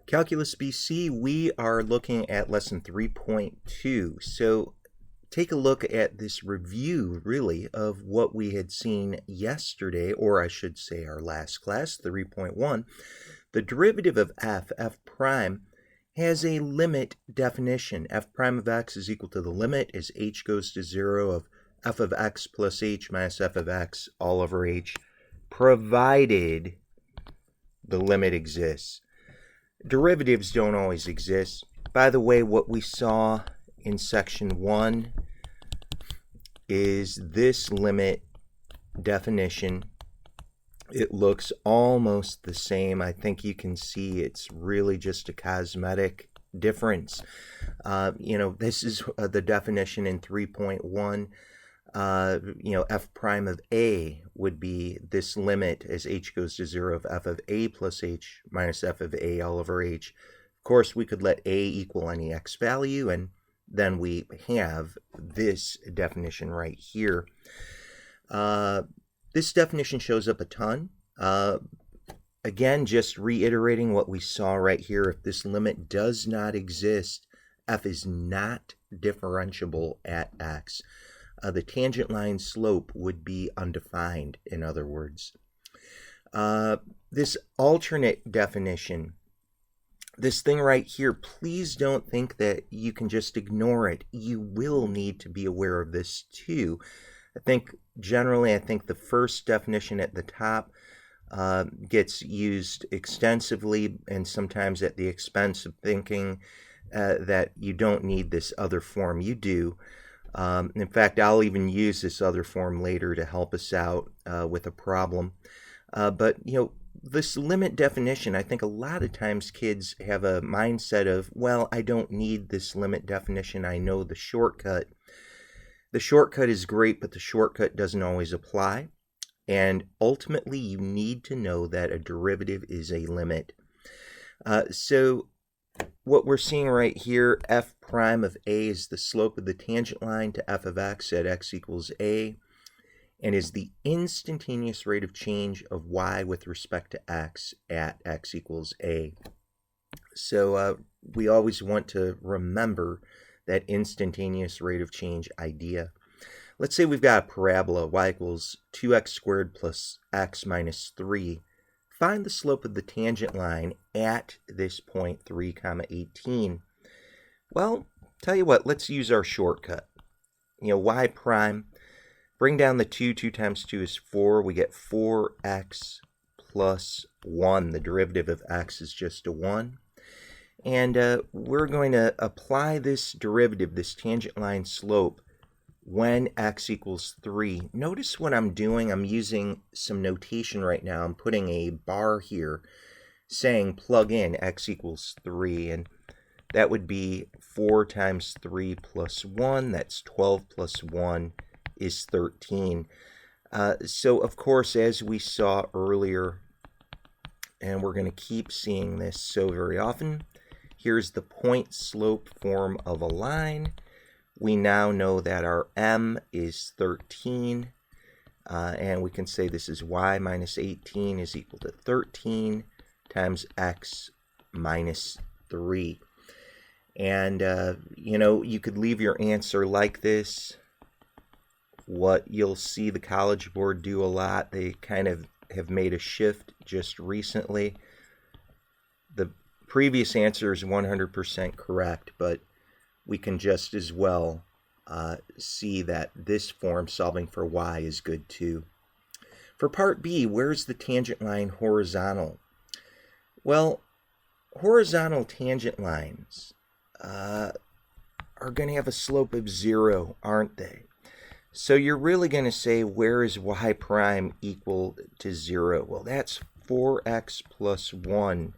Calculus BC, we are looking at lesson 3.2. So take a look at this review, really, of what we had seen yesterday, or I should say our last class, 3.1. The derivative of f prime, has a limit definition. F prime of x is equal to the limit as h goes to 0 of f of x plus h minus f of x all over h, provided the limit exists. Derivatives don't always exist. By the way, what we saw in section 1 is this limit definition. It looks almost the same. I think you can see it's really just a cosmetic difference. This is the definition in 3.1. F prime of a would be this limit as h goes to 0 of f of a plus h minus f of a all over h. Of course, we could let a equal any x value, and then we have this definition right here. This definition shows up a ton. Again, just reiterating what we saw right here. If this limit does not exist, f is not differentiable at x. The tangent line slope would be undefined, in other words. This alternate definition, this thing right here, please don't think that you can just ignore it. You will need to be aware of this too. I think the first definition at the top gets used extensively and sometimes at the expense of thinking that you don't need this other form. You do. In fact, I'll even use this other form later to help us out with a problem. But this limit definition, I think a lot of times kids have a mindset of, well, I don't need this limit definition. I know the shortcut. The shortcut is great, but the shortcut doesn't always apply. And ultimately, you need to know that a derivative is a limit. So what we're seeing right here, f prime of a is the slope of the tangent line to f of x at x equals a, and is the instantaneous rate of change of y with respect to x at x equals a. So we always want to remember that instantaneous rate of change idea. Let's say we've got a parabola, y equals 2x squared plus x minus 3. Find the slope of the tangent line at this point 3, 18. Well, tell you what, let's use our shortcut. Y prime, bring down the 2, 2 times 2 is 4. We get 4x plus 1. The derivative of x is just a 1. And we're going to apply this derivative, this tangent line slope, when x equals 3. Notice what I'm doing. I'm using some notation right now. I'm putting a bar here saying plug in x equals 3. And that would be 4 times 3 plus 1. That's 12 plus 1 is 13. So, of course, as we saw earlier, and we're going to keep seeing this so very often, here's the point slope form of a line. We now know that our m is 13, and we can say this is y minus 18 is equal to 13 times x minus 3. And, you could leave your answer like this. What you'll see the College Board do a lot, they kind of have made a shift just recently. The previous answer is 100% correct, but we can just as well see that this form, solving for y, is good too. For part B, where's the tangent line horizontal? Well, horizontal tangent lines are going to have a slope of 0, aren't they? So you're really going to say, where is y prime equal to 0? Well, that's 4x plus 1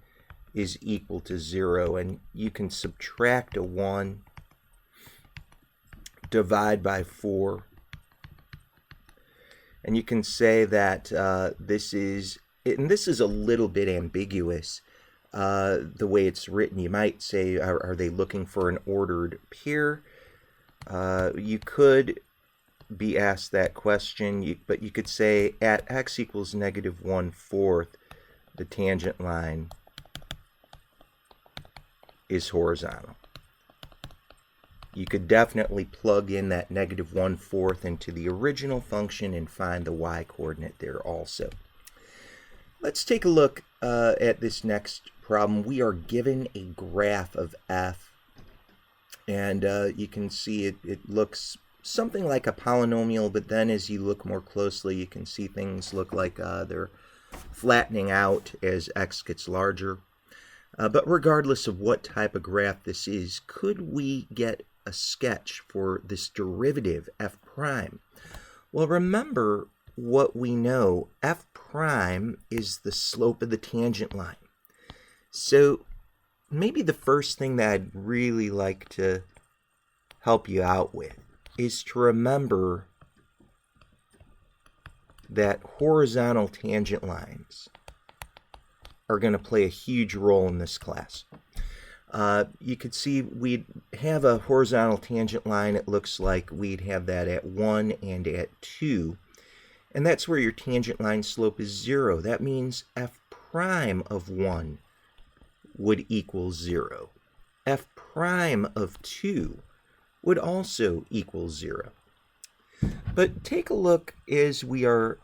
is equal to 0, and you can subtract a 1, divide by 4, and you can say that this is a little bit ambiguous the way it's written. You might say, are they looking for an ordered pair? You could be asked that question, but you could say at x equals -1/4, the tangent line is horizontal. You could definitely plug in that negative 1/4 into the original function and find the y coordinate there also. Let's take a look at this next problem. We are given a graph of f, and you can see it looks something like a polynomial, but then as you look more closely, you can see things look like they're flattening out as x gets larger. But regardless of what type of graph this is, could we get a sketch for this derivative f prime? Well, remember what we know. F prime is the slope of the tangent line. So maybe the first thing that I'd really like to help you out with is to remember that horizontal tangent lines are going to play a huge role in this class. You could see we'd have a horizontal tangent line. It looks like we'd have that at 1 and at 2. And that's where your tangent line slope is 0. That means f prime of 1 would equal 0. F prime of 2 would also equal 0. But take a look as we are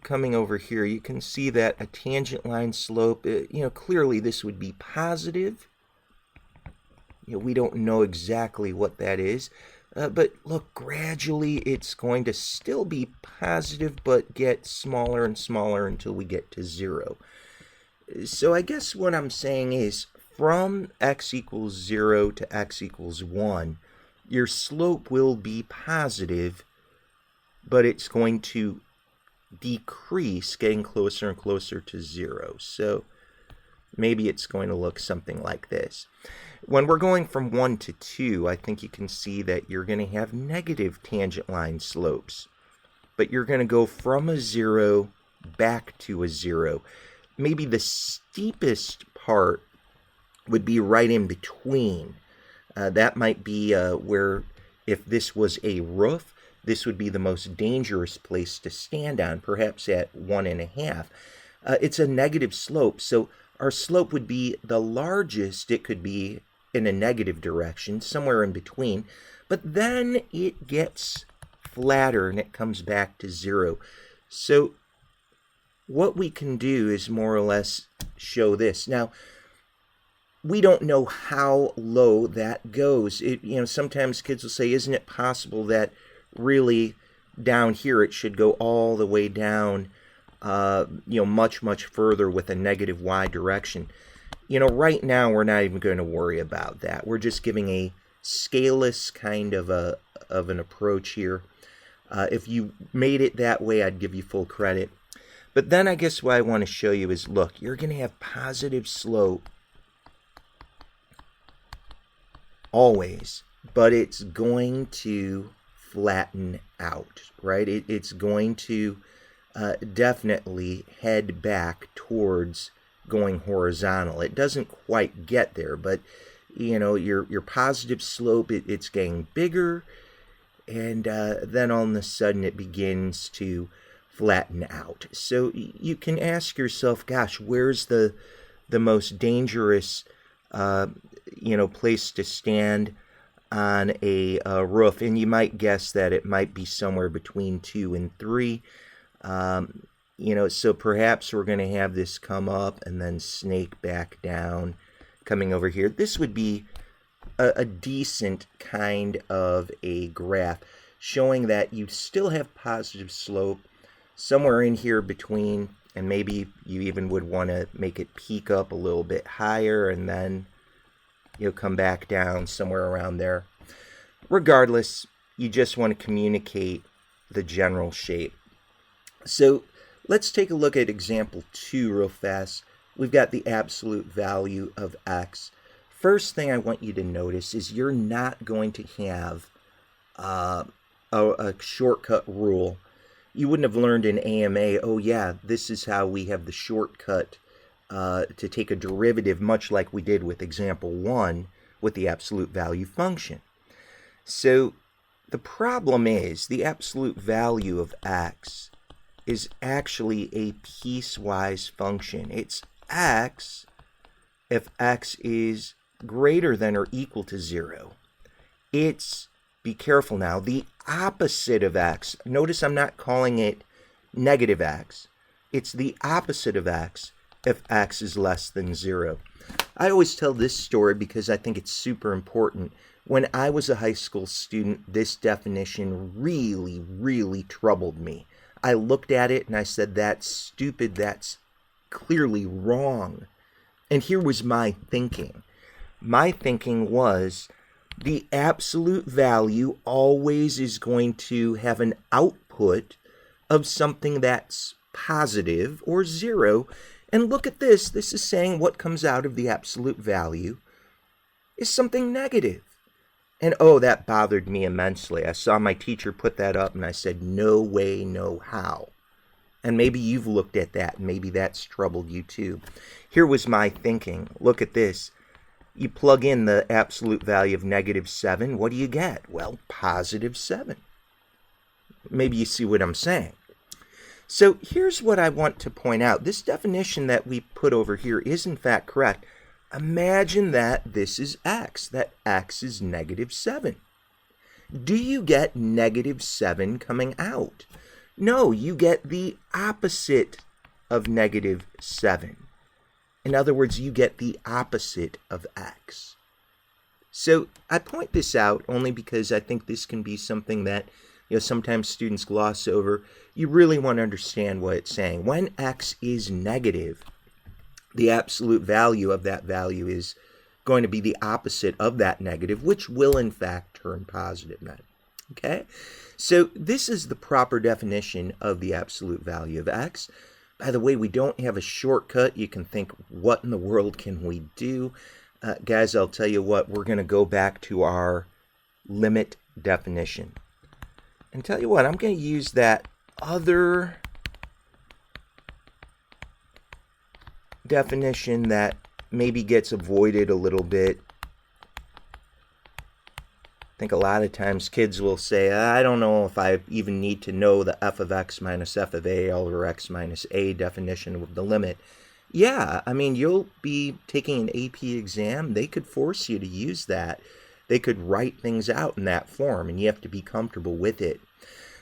coming over here. You can see that a tangent line slope, clearly this would be positive. We don't know exactly what that is. But look, gradually it's going to still be positive, but get smaller and smaller until we get to 0. So I guess what I'm saying is from x equals 0 to x equals 1, your slope will be positive, but it's going to decrease, getting closer and closer to 0. So maybe it's going to look something like this. When we're going from 1 to 2, I think you can see that you're going to have negative tangent line slopes. But you're going to go from a 0 back to a 0. Maybe the steepest part would be right in between. That might be where, if this was a roof, this would be the most dangerous place to stand on, perhaps at 1.5. It's a negative slope, so our slope would be the largest it could be in a negative direction, somewhere in between, but then it gets flatter and it comes back to 0. So what we can do is more or less show this. Now, we don't know how low that goes. Sometimes kids will say, isn't it possible that really down here it should go all the way down, much, much further with a negative y direction? Right now we're not even going to worry about that. We're just giving a scaleless kind of an approach here. If you made it that way, I'd give you full credit. But then I guess what I want to show you is, look, you're going to have positive slope always, but it's going to flatten out, right? It's going to definitely head back towards going horizontal. It doesn't quite get there, but your positive slope, it's getting bigger, and then all of a sudden it begins to flatten out. So you can ask yourself, gosh, where's the most dangerous place to stand on a roof? And you might guess that it might be somewhere between 2 and 3. So perhaps we're going to have this come up and then snake back down, coming over here. This would be a decent kind of a graph, showing that you still have positive slope somewhere in here between, and maybe you even would want to make it peak up a little bit higher and then come back down somewhere around there. Regardless, you just want to communicate the general shape. So let's take a look at example 2 real fast. We've got the absolute value of x. First thing I want you to notice is you're not going to have a shortcut rule. You wouldn't have learned in AMA, oh yeah, this is how we have the shortcut to take a derivative, much like we did with example 1 with the absolute value function. So the problem is the absolute value of x is actually a piecewise function. It's x if x is greater than or equal to 0. It's, be careful now, the opposite of x. Notice I'm not calling it negative x. It's the opposite of x if x is less than 0. I always tell this story because I think it's super important. When I was a high school student, this definition really, really troubled me. I looked at it and I said, that's stupid, that's clearly wrong. And here was my thinking. My thinking was the absolute value always is going to have an output of something that's positive or 0. And look at this. This is saying what comes out of the absolute value is something negative. And oh, that bothered me immensely. I saw my teacher put that up and I said, no way, no how. And maybe you've looked at that and maybe that's troubled you too. Here was my thinking. Look at this. You plug in the absolute value of -7. What do you get? Well, +7. Maybe you see what I'm saying. So here's what I want to point out. This definition that we put over here is in fact correct. Imagine that this is x, that x is -7. Do you get -7 coming out? No, you get the opposite of -7. In other words, you get the opposite of x. So I point this out only because I think this can be something that sometimes students gloss over. You really want to understand what it's saying. When x is negative, the absolute value of that value is going to be the opposite of that negative, which will in fact turn positive then. Okay? So this is the proper definition of the absolute value of x. By the way, we don't have a shortcut. You can think, what in the world can we do? Guys, I'll tell you what, we're going to go back to our limit definition. And tell you what, I'm going to use that other definition that maybe gets avoided a little bit. I think a lot of times kids will say, I don't know if I even need to know the f of x minus f of a all over x minus a definition of the limit. Yeah, I mean, you'll be taking an AP exam. They could force you to use that. They could write things out in that form, and you have to be comfortable with it.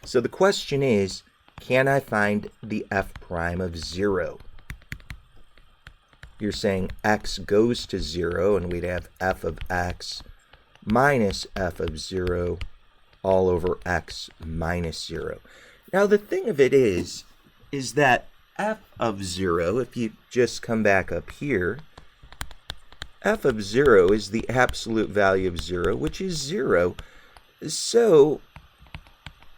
So the question is, can I find the f prime of 0? You're saying x goes to 0, and we'd have f of x minus f of 0 all over x minus 0. Now the thing of it is that f of 0, if you just come back up here, f of 0 is the absolute value of 0, which is 0. So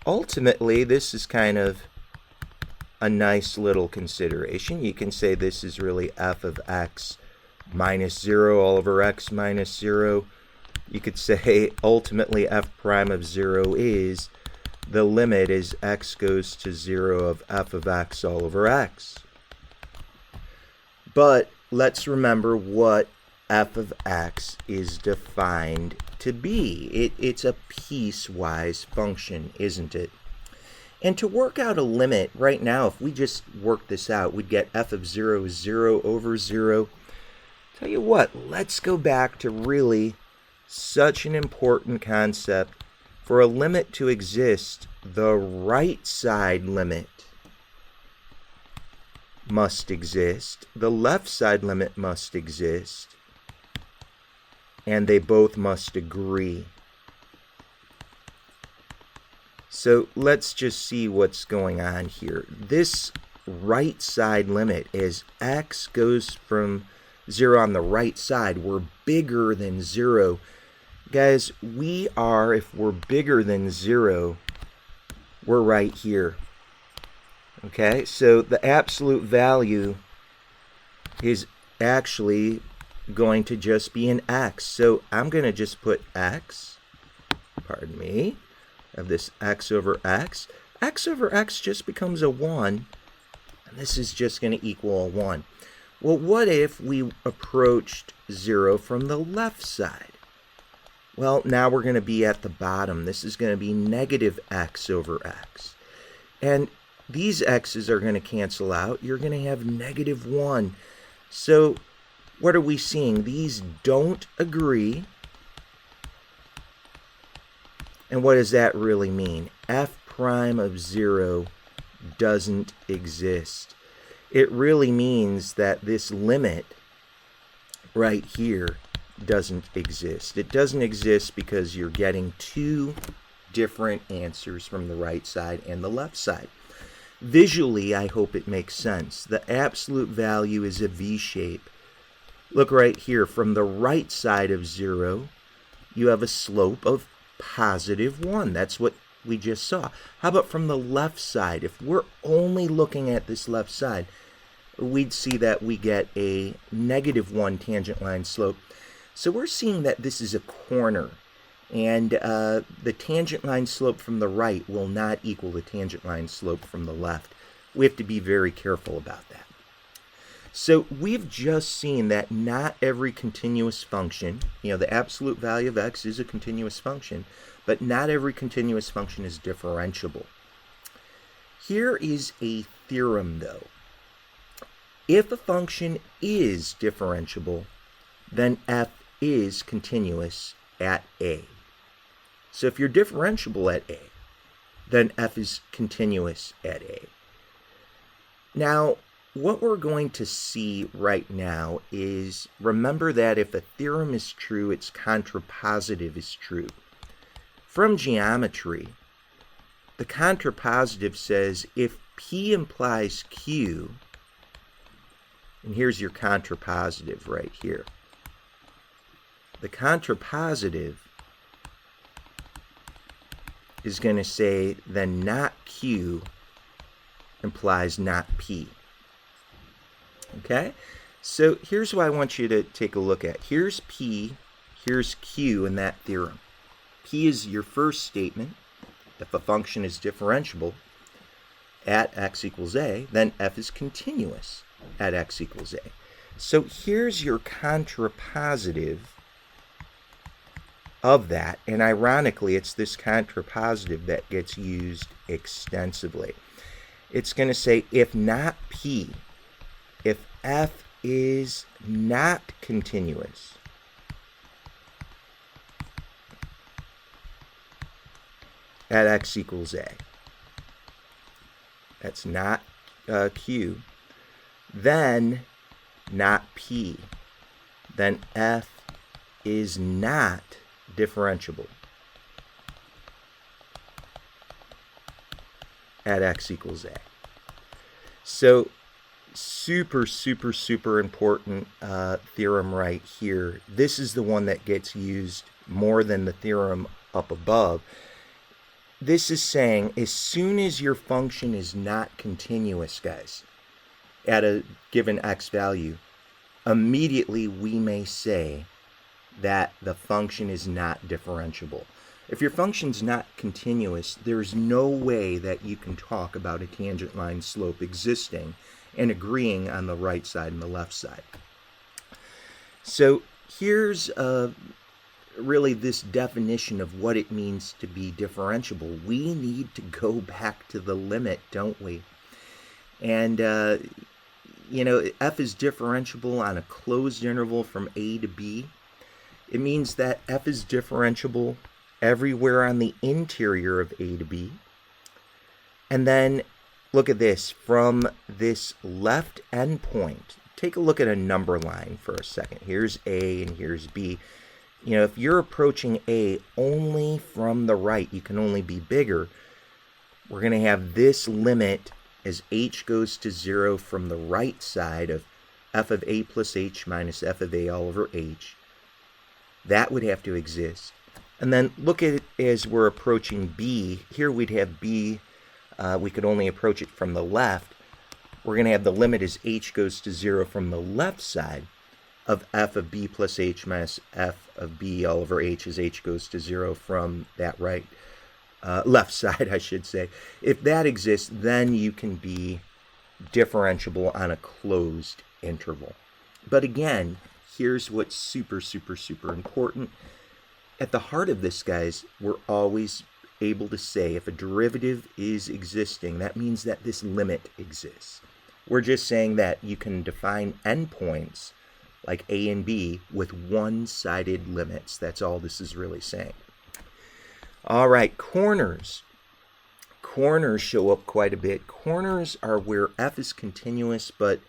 ultimately, this is kind of a nice little consideration. You can say this is really f of x minus 0 all over x minus 0. You could say ultimately f prime of 0 is the limit as x goes to 0 of f of x all over x. But let's remember what f of x is defined to be. It's a piecewise function, isn't it? And to work out a limit, right now, if we just work this out, we'd get f of 0 is 0 over 0. Tell you what, let's go back to really such an important concept. For a limit to exist, the right side limit must exist, the left side limit must exist, and they both must agree. So let's just see what's going on here. This right side limit, as x goes from 0 on the right side, we're bigger than 0. Guys, we are, if we're bigger than 0, we're right here. Okay, so the absolute value is actually going to just be an x. So I'm going to just put x, pardon me, of this x over x. X over x just becomes a 1, and this is just going to equal a 1. Well, what if we approached 0 from the left side? Well, now we're going to be at the bottom. This is going to be negative x over x. And these x's are going to cancel out. You're going to have negative 1. So what are we seeing? These don't agree. And what does that really mean? F prime of 0 doesn't exist. It really means that this limit right here doesn't exist. It doesn't exist because you're getting two different answers from the right side and the left side. Visually, I hope it makes sense. The absolute value is a V shape. Look right here. From the right side of 0, you have a slope of positive 1. That's what we just saw. How about from the left side? If we're only looking at this left side, we'd see that we get a -1 tangent line slope. So we're seeing that this is a corner, and the tangent line slope from the right will not equal the tangent line slope from the left. We have to be very careful about that. So we've just seen that not every continuous function, the absolute value of x is a continuous function, but not every continuous function is differentiable. Here is a theorem, though. If a function is differentiable, then f is continuous at a. So if you're differentiable at a, then f is continuous at a. Now, what we're going to see right now is, remember that if a theorem is true, its contrapositive is true. From geometry, the contrapositive says if P implies Q, and here's your contrapositive right here. The contrapositive is going to say then not Q implies not P. Okay? So here's what I want you to take a look at. Here's P, here's Q in that theorem. P is your first statement. If a function is differentiable at x equals a, then f is continuous at x equals a. So here's your contrapositive of that, and ironically, it's this contrapositive that gets used extensively. It's going to say if not P, if f is not continuous, at x equals a, that's not Q, then not P, then f is not differentiable at x equals a. So super, super, super important theorem right here. This is the one that gets used more than the theorem up above. This is saying as soon as your function is not continuous, guys, at a given x value, immediately we may say that the function is not differentiable. If your function's not continuous, there's no way that you can talk about a tangent line slope existing and agreeing on the right side and the left side. So here's really this definition of what it means to be differentiable. We need to go back to the limit, don't we? And f is differentiable on a closed interval from a to b. It means that f is differentiable everywhere on the interior of a to b. And then look at this, from this left endpoint, take a look at a number line for a second. Here's a and here's b. If you're approaching a only from the right, you can only be bigger. We're going to have this limit as h goes to 0 from the right side of f of a plus h minus f of a all over h. That would have to exist. And then look at it as we're approaching b. Here we'd have b. We could only approach it from the left. We're going to have the limit as h goes to 0 from the left side of f of b plus h minus f of b all over h as h goes to 0 from that left side, I should say. If that exists, then you can be differentiable on a closed interval. But again, here's what's super, super, super important. At the heart of this, guys, we're always able to say if a derivative is existing, that means that this limit exists. We're just saying that you can define endpoints like A and B, with one-sided limits. That's all this is really saying. All right, corners. Corners show up quite a bit. Corners are where f is continuous, but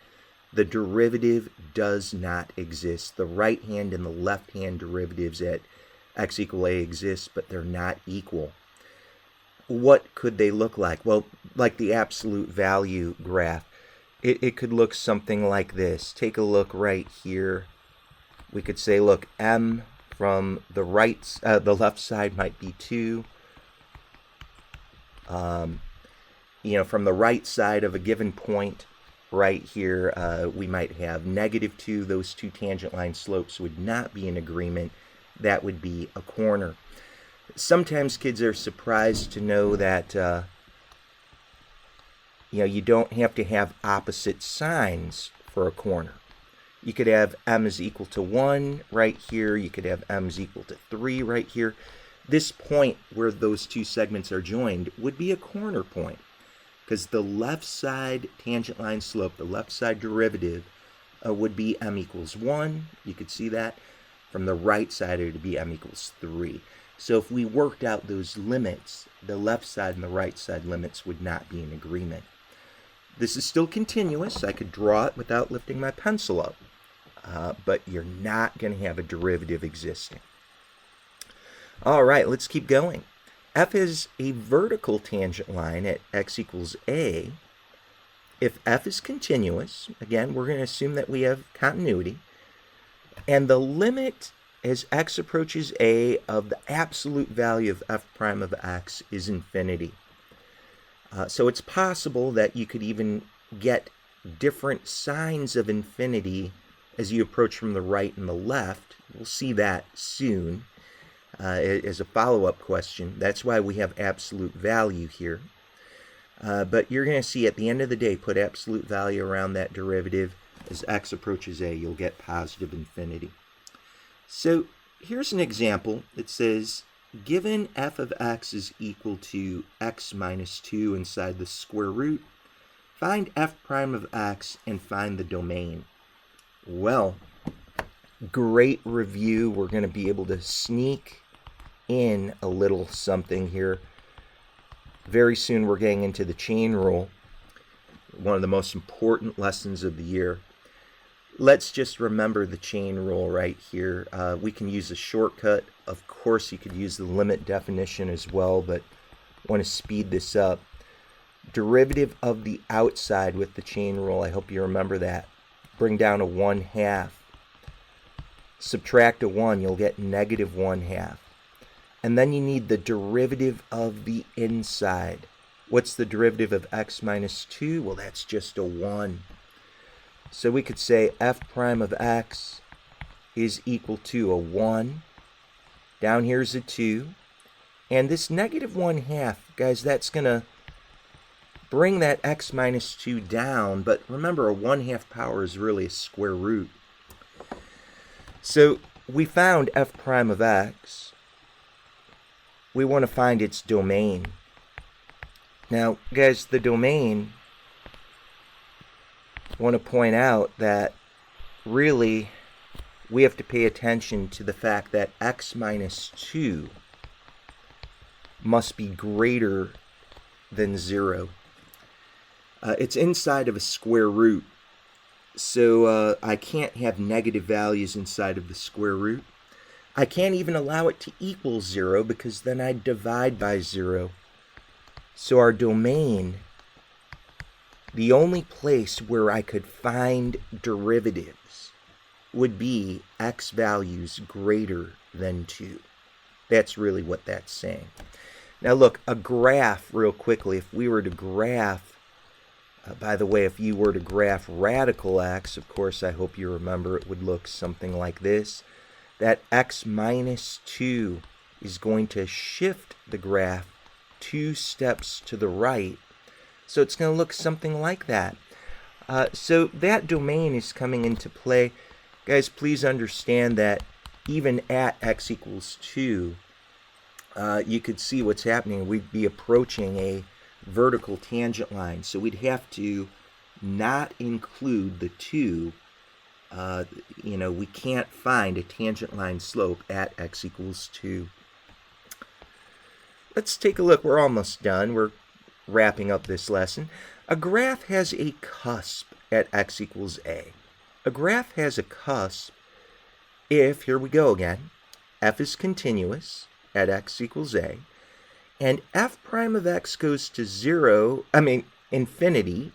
the derivative does not exist. The right-hand and the left-hand derivatives at x equal a exist, but they're not equal. What could they look like? Well, like the absolute value graph, it could look something like this. Take a look right here. We could say, look, m from the the left side might be 2. From the right side of a given point right here, we might have -2. Those two tangent line slopes would not be in agreement. That would be a corner. Sometimes kids are surprised to know that you don't have to have opposite signs for a corner. You could have m is equal to 1 right here. You could have m is equal to 3 right here. This point where those two segments are joined would be a corner point, because the left side tangent line slope, the left side derivative, would be m equals 1. You could see that. From the right side, it would be m equals 3. So if we worked out those limits, the left side and the right side limits would not be in agreement. This is still continuous. I could draw it without lifting my pencil up, but you're not going to have a derivative existing. All right, let's keep going. F is a vertical tangent line at x equals a. If f is continuous, again, we're going to assume that we have continuity, and the limit as x approaches a of the absolute value of f prime of x is infinity. So it's possible that you could even get different signs of infinity as you approach from the right and the left. We'll see that soon as a follow-up question. That's why we have absolute value here. But you're going to see at the end of the day, put absolute value around that derivative. As x approaches a, you'll get positive infinity. So here's an example. It says, given f of x is equal to x minus 2 inside the square root, find f prime of x and find the domain. Well, great review. We're going to be able to sneak in a little something here. Very soon we're getting into the chain rule, one of the most important lessons of the year. Let's just remember the chain rule right here. We can use a shortcut. Of course, you could use the limit definition as well, but I want to speed this up. Derivative of the outside with the chain rule, I hope you remember that. Bring down a 1/2. Subtract a 1, you'll get -1/2. And then you need the derivative of the inside. What's the derivative of x minus 2? Well, that's just a 1. So we could say f prime of x is equal to a 1. Down here's a 2. And this -1/2, guys, that's going to bring that x minus 2 down. But remember, a 1/2 power is really a square root. So we found f prime of x. We want to find its domain. Now, guys, the domain, I want to point out that really we have to pay attention to the fact that x minus 2 must be greater than 0. It's inside of a square root, so I can't have negative values inside of the square root. I can't even allow it to equal 0 because then I'd divide by 0. So our domain, the only place where I could find derivatives would be x values greater than 2. That's really what that's saying. Now look, a graph, real quickly, if we were to graph, by the way, if you were to graph radical x, of course, I hope you remember it would look something like this. That x minus 2 is going to shift the graph 2 steps to the right. So it's going to look something like that. So that domain is coming into play. Guys, please understand that even at x equals 2, you could see what's happening. We'd be approaching a vertical tangent line. So we'd have to not include the 2 we can't find a tangent line slope at x equals 2. Let's take a look. We're almost done. We're wrapping up this lesson. A graph has a cusp at x equals a. A graph has a cusp if, here we go again, f is continuous at x equals a, and f prime of x goes to infinity,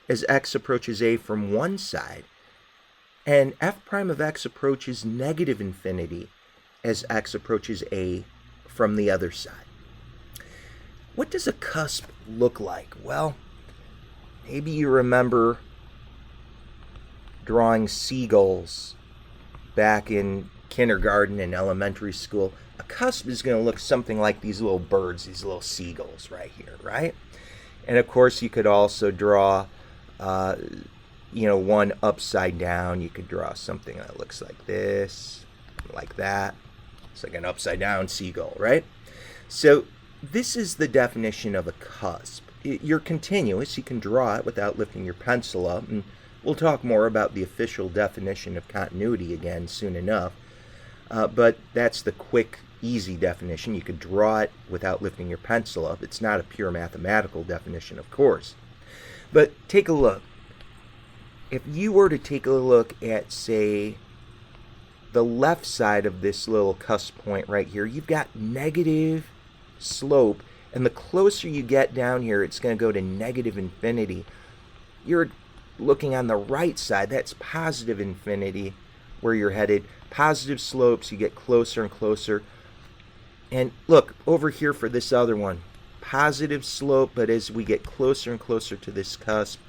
as x approaches a from one side, and f prime of x approaches negative infinity as x approaches a from the other side. What does a cusp look like? Well, maybe you remember drawing seagulls back in kindergarten and elementary school. A cusp is going to look something like these little birds, these little seagulls right here, right? And of course, you could also draw, one upside down. You could draw something that looks like this, like that. It's like an upside down seagull, right? So this is the definition of a cusp. You're continuous. You can draw it without lifting your pencil up. And we'll talk more about the official definition of continuity again soon enough. But that's the quick, easy definition. You could draw it without lifting your pencil up. It's not a pure mathematical definition, of course. But take a look. If you were to take a look at, say, the left side of this little cusp point right here, you've got negative slope, and the closer you get down here, it's going to go to negative infinity. You're looking on the right side, that's positive infinity where you're headed. Positive slopes, you get closer and closer. And look, over here for this other one, positive slope, but as we get closer and closer to this cusp,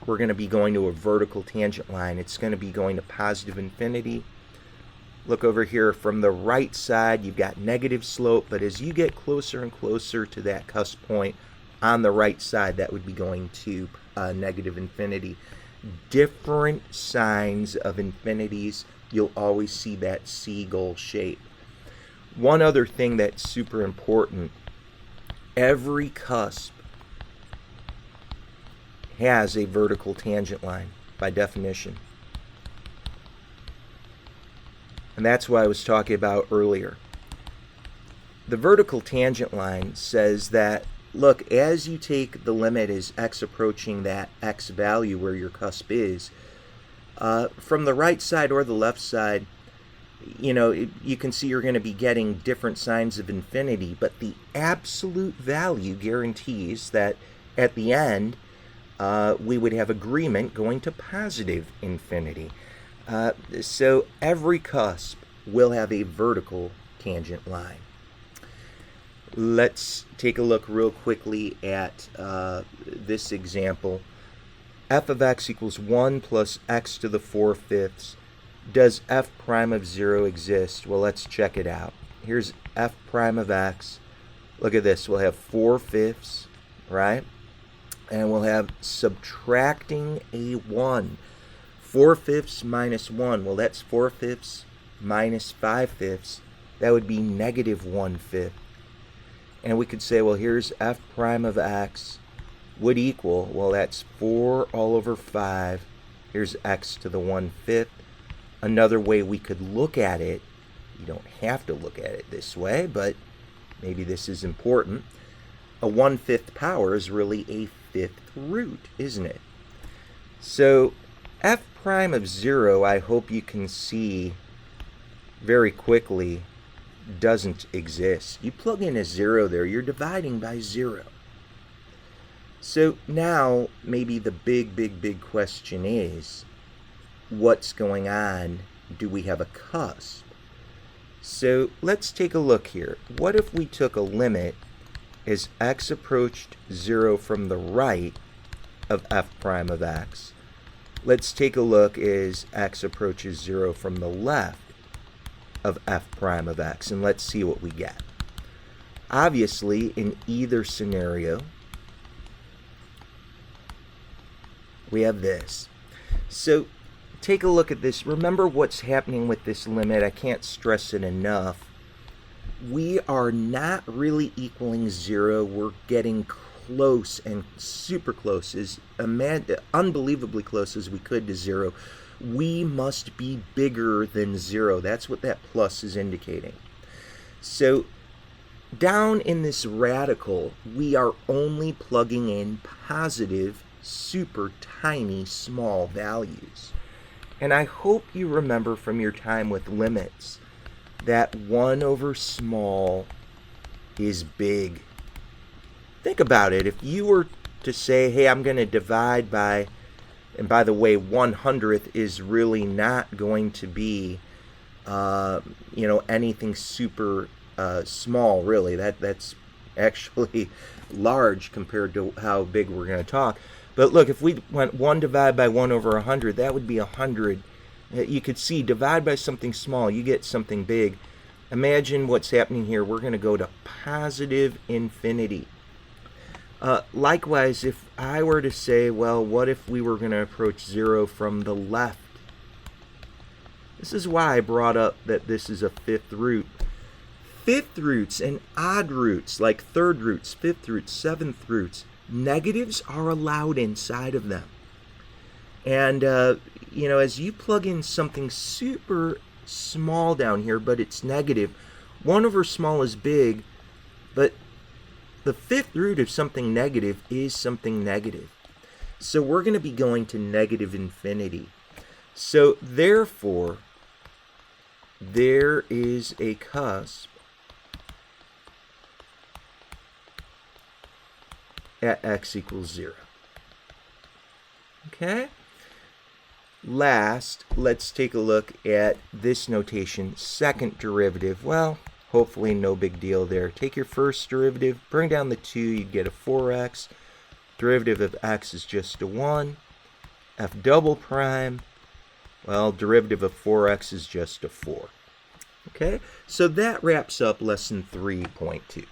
we're going to be going to a vertical tangent line. It's going to be going to positive infinity. Look over here from the right side, you've got negative slope, but as you get closer and closer to that cusp point on the right side, that would be going to negative infinity. Different signs of infinities, you'll always see that seagull shape. One other thing that's super important, every cusp has a vertical tangent line by definition. And that's what I was talking about earlier. The vertical tangent line says that, look, as you take the limit as x approaching that x value where your cusp is, from the right side or the left side, you can see you're going to be getting different signs of infinity, but the absolute value guarantees that at the end, we would have agreement going to positive infinity. So every cusp will have a vertical tangent line. Let's take a look real quickly at this example. F of x equals 1 plus x to the 4/5. Does f prime of 0 exist? Well, let's check it out. Here's f prime of x. Look at this. We'll have 4/5, right? And we'll have subtracting a 1. 4/5 minus 1. Well, that's 4/5 minus 5/5. That would be negative 1/5. And we could say, well, here's f prime of x would equal, well, that's 4 all over 5. Here's x to the 1/5. Another way we could look at it, you don't have to look at it this way, but maybe this is important. A 1/5 power is really a 5th root, isn't it? So f prime of 0, I hope you can see very quickly, doesn't exist. You plug in a 0 there, you're dividing by 0. So now maybe the big question is, what's going on? Do we have a cusp? So let's take a look here. What if we took a limit as x approached 0 from the right of f prime of x? Let's take a look as x approaches 0 from the left of f prime of x, and let's see what we get. Obviously, in either scenario, we have this. So take a look at this. Remember what's happening with this limit. I can't stress it enough. We are not really equaling 0. We're getting close, and super close, as unbelievably close as we could to 0. we must be bigger than 0. That's what that plus is indicating. So down in this radical, we are only plugging in positive, super tiny, small values. And I hope you remember from your time with limits that 1 over small is big. Think about it. If you were to say, hey, I'm going to divide by, and by the way, 100th is really not going to be, anything super small, really. That's actually large compared to how big we're going to talk. But look, if we went 1 divided by 1 over 100, that would be 100. You could see, divide by something small, you get something big. Imagine what's happening here. We're going to go to positive infinity. Likewise, if I were to say, well, what if we were going to approach 0 from the left? This is why I brought up that this is a fifth root. Fifth roots and odd roots, like third roots, fifth roots, seventh roots, negatives are allowed inside of them. And, as you plug in something super small down here, but it's negative, 1 over small is big, but the fifth root of something negative is something negative. So we're going to be going to negative infinity. So therefore, there is a cusp at x equals 0. Okay? Last, let's take a look at this notation, second derivative. Well, hopefully no big deal there. Take your first derivative, bring down the 2, you'd get a 4x. Derivative of x is just a 1. F double prime, well, derivative of 4x is just a 4. Okay, so that wraps up lesson 3.2.